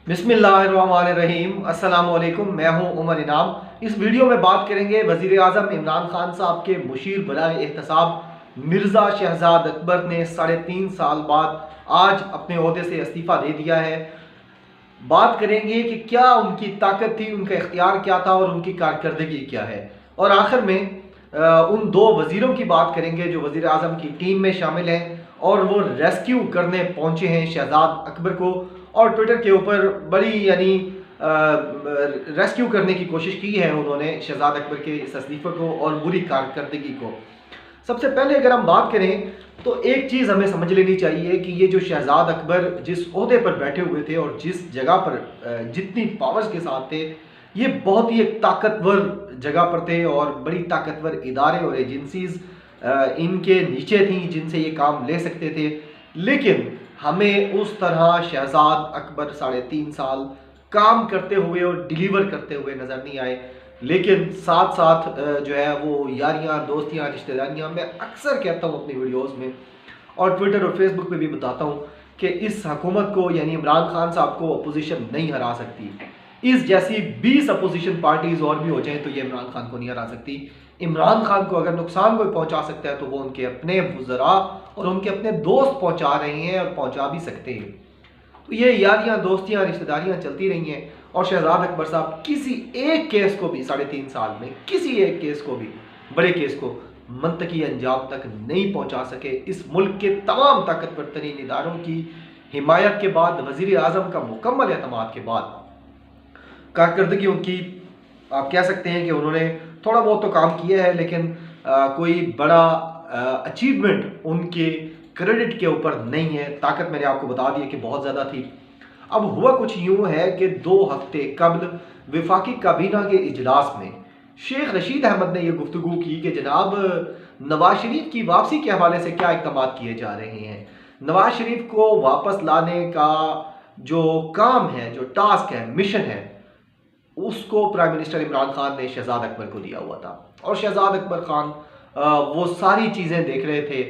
बिस्मिल्लाहिर्रहमानिर्रहीम। अस्सलाम वालेकुम। मैं हूं उमर इनाम। इस वीडियो में बात करेंगे वज़ीर आज़म इमरान खान साहब के मुशीर बराए एहतसाब मिर्ज़ा शहजाद अकबर ने 3.5 साल बाद आज अपने ओहदे से इस्तीफ़ा दे दिया है। बात करेंगे कि क्या उनकी ताकत थी, उनका इख्तियार क्या था और उनकी कारकर्दगी क्या है। और आखिर में उन दो वज़ीरों की बात करेंगे जो वज़ीर आज़म की टीम में शामिल हैं और वो रेस्क्यू करने पहुंचे हैं शहजाद अकबर को, और ट्विटर के ऊपर बड़ी रेस्क्यू करने की कोशिश की है उन्होंने शहजाद अकबर के इस इस्तीफ़े को और बुरी कारकर्दगी को। सबसे पहले अगर हम बात करें तो एक चीज़ हमें समझ लेनी चाहिए कि ये जो शहजाद अकबर जिस ओहदे पर बैठे हुए थे और जिस जगह पर जितनी पावर्स के साथ थे, ये बहुत ही एक ताकतवर जगह पर थे और बड़ी ताकतवर इदारे और एजेंसीज इनके नीचे थी जिनसे ये काम ले सकते थे। लेकिन हमें उस तरह शहजाद अकबर 3.5 साल काम करते हुए और डिलीवर करते हुए नज़र नहीं आए। लेकिन साथ साथ जो है वो यारियाँ, दोस्तियाँ, रिश्तेदारियाँ, मैं अक्सर कहता हूँ अपनी वीडियोस में और ट्विटर और फेसबुक पे भी बताता हूँ कि इस हुकूमत को यानी इमरान खान साहब को अपोजिशन नहीं हरा सकती। इस जैसी 20 अपोजिशन पार्टीज और भी हो जाएं तो ये इमरान खान को नहीं हरा सकती। इमरान खान को अगर नुकसान कोई पहुंचा सकता है तो वो उनके अपने वज़रा और उनके अपने दोस्त पहुंचा रहे हैं और पहुंचा भी सकते हैं। तो ये यारियां, दोस्तियां, रिश्तेदारियां चलती रही हैं और शहजाद अकबर साहब किसी एक केस को भी 3.5 साल में किसी एक केस को भी, बड़े केस को मंतकी अंजाम तक नहीं पहुंचा सके। इस मुल्क के तमाम ताकतवर तरीन इदारों की हिमायत के बाद, वजीर आजम का मुकम्मल एतमाद के बाद, कारकर्दगी उनकी आप कह सकते हैं कि उन्होंने थोड़ा बहुत तो काम किया है, लेकिन कोई बड़ा अचीवमेंट उनके क्रेडिट के ऊपर नहीं है। ताकत मैंने आपको बता दी है कि बहुत ज़्यादा थी। अब हुआ कुछ यूं है कि 2 हफ्ते कबल विफाकी काबीना के इजलास में शेख रशीद अहमद ने यह गुफ्तगू की कि जनाब नवाज शरीफ की वापसी के हवाले से क्या इक़दाम किए जा रहे हैं। नवाज शरीफ को वापस लाने का जो काम है, जो टास्क है, मिशन है, उसको प्राइम मिनिस्टर इमरान खान ने शहजाद अकबर को दिया हुआ था और शहजाद अकबर खान वो सारी चीज़ें देख रहे थे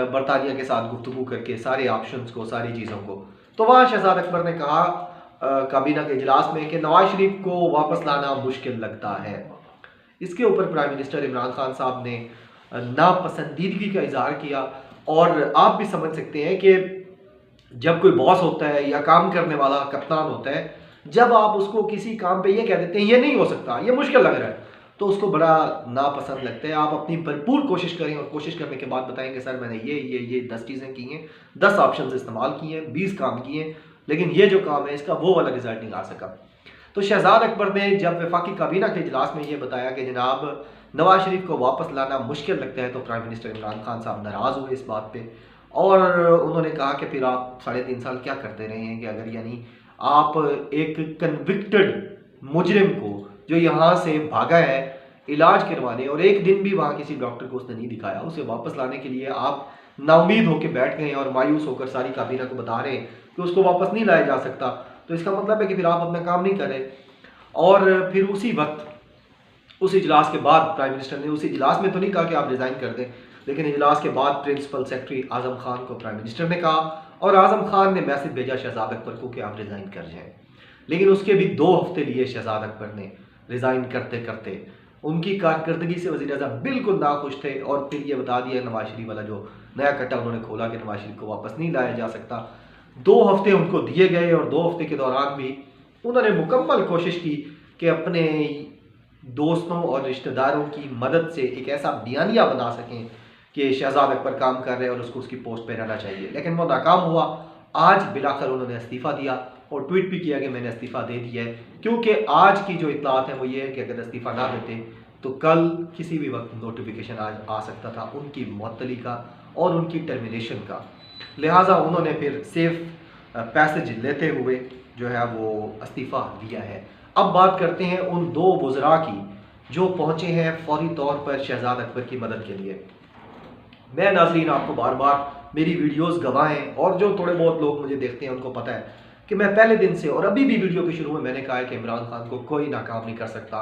बरतानिया के साथ गुफ्तगू करके, सारे ऑप्शंस को, सारी चीज़ों को। तो वहाँ शहजाद अकबर ने कहा काबीना के इजलास में कि नवाज शरीफ को वापस लाना मुश्किल लगता है। इसके ऊपर प्राइम मिनिस्टर इमरान खान साहब ने नापसंदीदगी का इजहार किया। और आप भी समझ सकते हैं कि जब कोई बॉस होता है या काम करने वाला कप्तान होता है, जब आप उसको किसी काम पे ये कह देते हैं ये नहीं हो सकता, ये मुश्किल लग रहा है, तो उसको बड़ा नापसंद लगता है। आप अपनी भरपूर कोशिश करें और कोशिश करने के बाद बताएंगे सर मैंने ये 10 चीज़ें की हैं, 10 ऑप्शन इस्तेमाल किए हैं, 20 काम किए हैं, लेकिन ये जो काम है इसका वो वाला रिजल्ट नहीं आ सका। तो शहजाद अकबर ने जब वफाकी काबीना के इजलास में ये बताया कि जनाब नवाज शरीफ को वापस लाना मुश्किल लगता है, तो प्राइम मिनिस्टर इमरान खान साहब नाराज़ हुए इस बात पर और उन्होंने कहा कि फिर आप 3.5 साल क्या करते रहे हैं कि अगर यानी आप एक कन्विक्टेड मुजरिम को जो यहाँ से भागा है इलाज करवाने और एक दिन भी वहाँ किसी डॉक्टर को उसने नहीं दिखाया, उसे वापस लाने के लिए आप नाउमीद होकर बैठ गए और मायूस होकर सारी काबीना को बता रहे हैं कि उसको वापस नहीं लाया जा सकता, तो इसका मतलब है कि फिर आप अपना काम नहीं कर रहे। और फिर उसी वक्त उस इजलास के बाद प्राइम मिनिस्टर ने उस इजलास में तो नहीं कहा कि आप रिज़ाइन कर दें, लेकिन इजलास के बाद प्रिंसिपल सेक्रेटरी आज़म खान को प्राइम मिनिस्टर ने कहा और आज़म खान ने मैसेज भेजा शहजाद अकबर को कि आप रिज़ाइन कर जाएं। लेकिन उसके भी 2 हफ्ते लिए शहजाद अकबर ने रिज़ाइन करते करते। उनकी कारकर्दगी से वज़ीर आज़म बिल्कुल नाखुश थे और फिर ये बता दिया नवाज शरीफ वाला जो नया कट्टा उन्होंने खोला कि नवाज शरीफ को वापस नहीं लाया जा सकता। 2 हफ्ते उनको दिए गए और 2 हफ्ते के दौरान भी उन्होंने मुकम्मल कोशिश की कि अपने दोस्तों और रिश्तेदारों की मदद से एक ऐसा बयानिया बना सकें कि शहजाद अकबर काम कर रहे हैं और उसको उसकी पोस्ट पे रहना चाहिए, लेकिन वो नाकाम हुआ। आज बिलाखिर उन्होंने इस्तीफ़ा दिया और ट्वीट भी किया कि मैंने इस्तीफ़ा दे दिया है, क्योंकि आज की जो इतलात है वो ये है कि अगर इस्तीफ़ा ना देते तो कल किसी भी वक्त नोटिफिकेशन आज आ सकता था उनकी मुअत्तली का और उनकी टर्मिनेशन का। लिहाजा उन्होंने फिर सेफ पैसेज लेते हुए जो है वो इस्तीफ़ा दिया है। अब बात करते हैं उन 2 वज़रा की जो पहुँचे हैं फौरी तौर पर शहजाद अकबर की मदद के लिए। मैं नाज़रीन आपको बार बार मेरी वीडियोस गवाह हैं और जो थोड़े बहुत लोग मुझे देखते हैं उनको पता है कि मैं पहले दिन से और अभी भी वीडियो के शुरू में मैंने कहा है कि इमरान खान को कोई नाकाम नहीं कर सकता।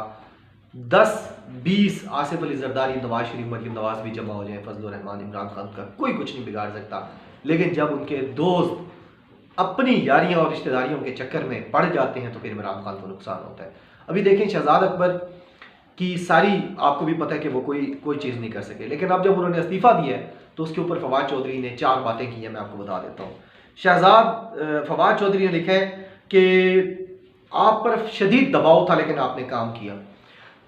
10-20 आसिफ अली जरदारी, नवाज शरीफ, मरीम नवाज भी जमा हो जाए, फजल रहमान, इमरान खान का कोई कुछ नहीं बिगाड़ सकता। लेकिन जब उनके दोस्त अपनी यारियां और रिश्तेदारियों के चक्कर में पड़ जाते हैं तो फिर इमरान खान को नुकसान होता है। अभी देखें शहजाद अकबर की सारी, आपको भी पता है कि वो कोई चीज़ नहीं कर सके, लेकिन अब जब उन्होंने इस्तीफ़ा दिया है तो उसके ऊपर फवाद चौधरी ने 4 बातें की हैं, मैं आपको बता देता हूँ। फवाद चौधरी ने लिखा है कि आप पर शदीद दबाव था लेकिन आपने काम किया।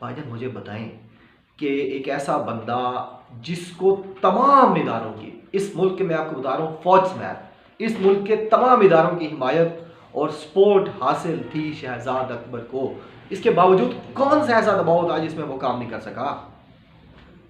भाईजान मुझे बताएं कि एक ऐसा बंदा जिसको तमाम इदारों की, इस मुल्क के, मैं आपको बता रहा हूँ फौज मैन, इस मुल्क के तमाम इदारों की हिमायत और सपोर्ट हासिल थी शहजाद अकबर को, इसके बावजूद कौन सा ऐसा दबाव था जिसमें वो काम नहीं कर सका?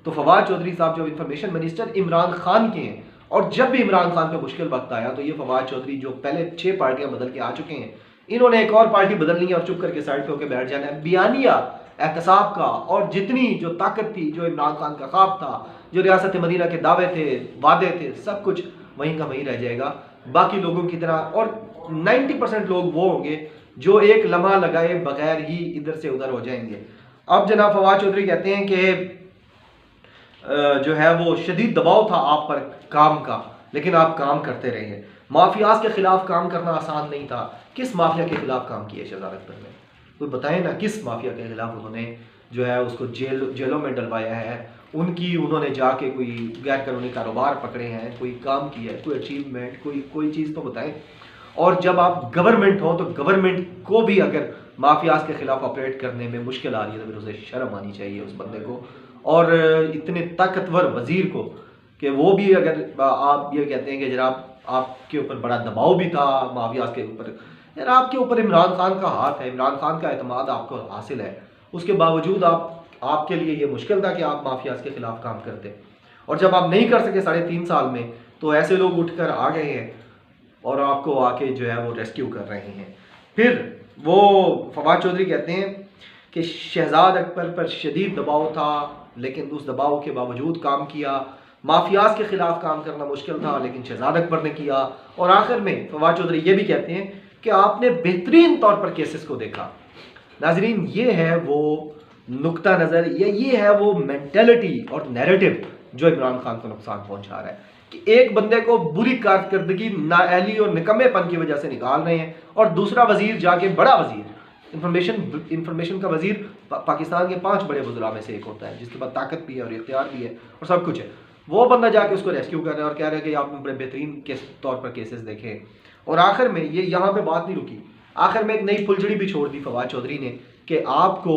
तो फवाद चौधरी साहब जो इंफॉर्मेशन मिनिस्टर इमरान खान के हैं, और जब भी इमरान खान पे मुश्किल वक्त आया तो ये फवाद चौधरी जो पहले 6 पार्टियां बदल के आ चुके हैं, इन्होंने एक और पार्टी बदलनी है और चुप करके साइड पे होकर बैठ जाना है। बयानिया एहतसाब का और जितनी जो ताकत थी, जो इमरान खान का ख्वाब था, जो रियासत मदीना के दावे थे, वादे थे, सब कुछ वहीं का वहीं रह जाएगा बाकी लोगों की तरह। और 90% लोग वो होंगे जो एक लम्हा लगाए बगैर ही इधर से उधर हो जाएंगे। अब जनाब फवाद चौधरी कहते हैं कि जो है वो शदीद दबाव था आप पर काम का, लेकिन आप काम करते रहे। माफियाज के खिलाफ काम करना आसान नहीं था। किस माफिया के खिलाफ काम किया शहजाद अकबर ने? कोई बताए ना, किस माफिया के खिलाफ उन्होंने जो है उसको जेलों में डलवाया है, उनकी उन्होंने जाके कोई गैर कानूनी कारोबार पकड़े हैं, कोई काम किया है, कोई अचीवमेंट, कोई चीज़ तो बताएं। और जब आप गवर्नमेंट हो तो गवर्नमेंट को भी अगर माफियाज के खिलाफ ऑपरेट करने में मुश्किल आ रही है तो फिर उसे शर्म आनी चाहिए उस बंदे को। और इतने ताकतवर वजीर को कि वो भी, अगर आप ये कहते हैं कि जनाब आपके ऊपर बड़ा दबाव भी था माफियाज के ऊपर, यार आपके ऊपर इमरान खान का हाथ है, इमरान खान का एतमाद आपको हासिल है, उसके बावजूद आपके लिए ये मुश्किल था कि आप माफियाज के खिलाफ काम करते। और जब आप नहीं कर सके 3.5 साल में, तो ऐसे लोग उठकर आ गए हैं और आपको आके जो है वो रेस्क्यू कर रहे हैं। फिर वो फवाद चौधरी कहते हैं कि शहजाद अकबर पर शदीद दबाव था लेकिन उस दबाव के बावजूद काम किया। माफियाज के खिलाफ काम करना मुश्किल था लेकिन शहजाद अकबर ने किया। और आखिर में फवाद चौधरी ये भी कहते हैं कि आपने बेहतरीन तौर पर केसेस को देखा। नाजरीन, ये है वो नुक्ता नज़र, ये है वो मेंटेलिटी और नैरेटिव जो इमरान खान को नुकसान पहुंचा रहा है कि एक बंदे को बुरी कारकर्दगी, नाअहली और निकम्मेपन की वजह से निकाल रहे हैं और दूसरा वजीर जाके, बड़ा वजीर, इंफॉर्मेशन का वजीर पाकिस्तान के 5 बड़े वज़रा में से एक होता है जिसके पास ताकत भी है और इख्तियार भी है और सब कुछ है, वो बंदा जाके उसको रेस्क्यू कर रहा है और कह रहा है कि आपने बड़े बेहतरीन के तौर पर केसेस देखे। और आखिर में ये यहाँ पे बात नहीं रुकी, आखिर में एक नई फुलझड़ी भी छोड़ दी फवाद चौधरी ने कि आपको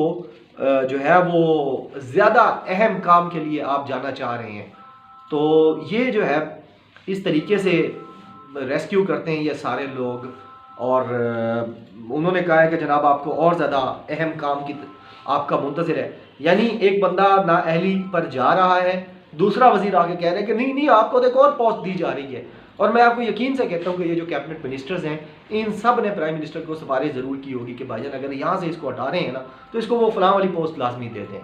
जो है वो ज़्यादा अहम काम के लिए आप जाना चाह रहे हैं। तो ये जो है इस तरीके से रेस्क्यू करते हैं ये सारे लोग। और उन्होंने कहा है कि जनाब आपको और ज़्यादा अहम काम की आपका मुंतज़िर है। यानी एक बंदा नाअहली पर जा रहा है, दूसरा वजीर आगे कह रहे हैं कि नहीं नहीं आपको तो एक और पोस्ट दी जा रही है। और मैं आपको यकीन से कहता हूँ कि ये जो कैबिनेट मिनिस्टर्स हैं, इन सब ने प्राइम मिनिस्टर को सिफारिश ज़रूर की होगी कि भाईजान अगर यहाँ से इसको हटा रहे हैं ना तो इसको वो फलां वाली पोस्ट लाजमी दे दें।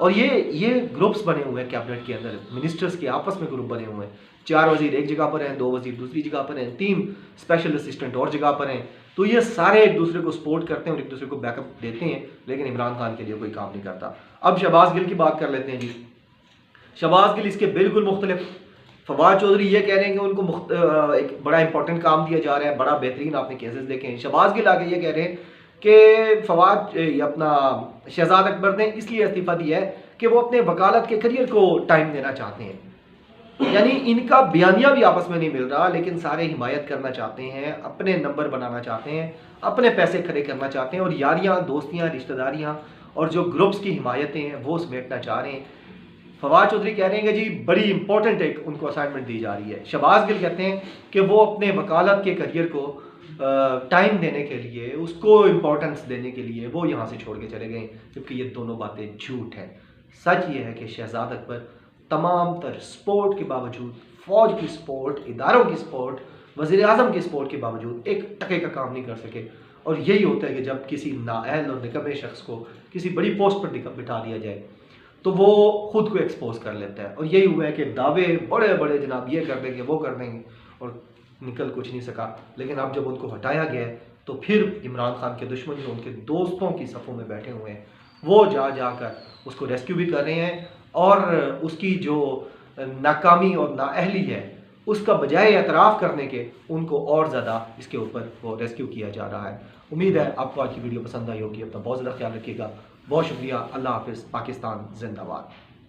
और ये ग्रुप्स बने हुए हैं कैबिनेट के अंदर, मिनिस्टर्स के आपस में ग्रुप बने हुए हैं। 4 वजीर एक जगह पर हैं, 2 वजीर दूसरी जगह पर हैं, 3 स्पेशल असिस्टेंट और जगह पर हैं। तो ये सारे एक दूसरे को सपोर्ट करते हैं और एक दूसरे को बैकअप देते हैं, लेकिन इमरान खान के लिए कोई काम नहीं करता। अब शहबाज गिल की बात कर लेते हैं जी। शहबाज गिल इसके बिल्कुल मुख्तलिफ। फवाद चौधरी ये कह रहे हैं कि उनको एक बड़ा इंपॉर्टेंट काम दिया जा रहा है, बड़ा बेहतरीन आपने केसेस देखे हैं। शहबाज गिल आगे ये कह रहे हैं कि फवाद अपना शहजाद अकबर ने इसलिए इस्तीफ़ा दिया है कि वो अपने वकालत के करियर को टाइम देना चाहते हैं। यानी इनका बयानिया भी आपस में नहीं मिल रहा, लेकिन सारे हिमायत करना चाहते हैं, अपने नंबर बनाना चाहते हैं, अपने पैसे खड़े करना चाहते हैं और यारियाँ, दोस्तियाँ, रिश्तेदारियाँ और जो ग्रुप्स की हिमायतें हैं वो समेटना चाह रहे हैं। फवाद चौधरी कह रहे हैं कि जी बड़ी इंपॉर्टेंट एक उनको असाइनमेंट दी जा रही है। शहबाज गिल कहते हैं कि वो अपने वकालत के करियर को टाइम देने के लिए, उसको इम्पोर्टेंस देने के लिए वो यहाँ से छोड़ के चले गए, जबकि ये दोनों बातें झूठ हैं। सच ये है कि शहजाद अकबर तमाम तर सपोर्ट के बावजूद, फ़ौज की सपोर्ट, इदारों की सपोर्ट, वज़ीर आज़म की सपोर्ट के बावजूद एक टके का काम नहीं कर सके। और यही होता है कि जब किसी नाअहल और निकम्मे शख्स को किसी बड़ी पोस्ट पर बिठा दिया जाए तो वो खुद को एक्सपोज कर लेता है। और यही हुआ है कि दावे बड़े बड़े जनाब ये कर देंगे, वो कर देंगे, और निकल कुछ नहीं सका। लेकिन अब जब उनको हटाया गया है तो फिर इमरान खान के दुश्मन जो उनके दोस्तों की सफ़ों में बैठे हुए हैं वो जाकर उसको रेस्क्यू भी कर रहे हैं और उसकी जो नाकामी और नाअहली है उसका बजाय एतराफ़ करने के उनको और ज़्यादा इसके ऊपर वो रेस्क्यू किया जा रहा है। उम्मीद है आपको आज की वीडियो पसंद आई होगी। अपना बहुत ज़्यादा ख्याल रखिएगा। बहुत शुक्रिया। अल्लाह हाफ़िज़। पाकिस्तान जिंदाबाद।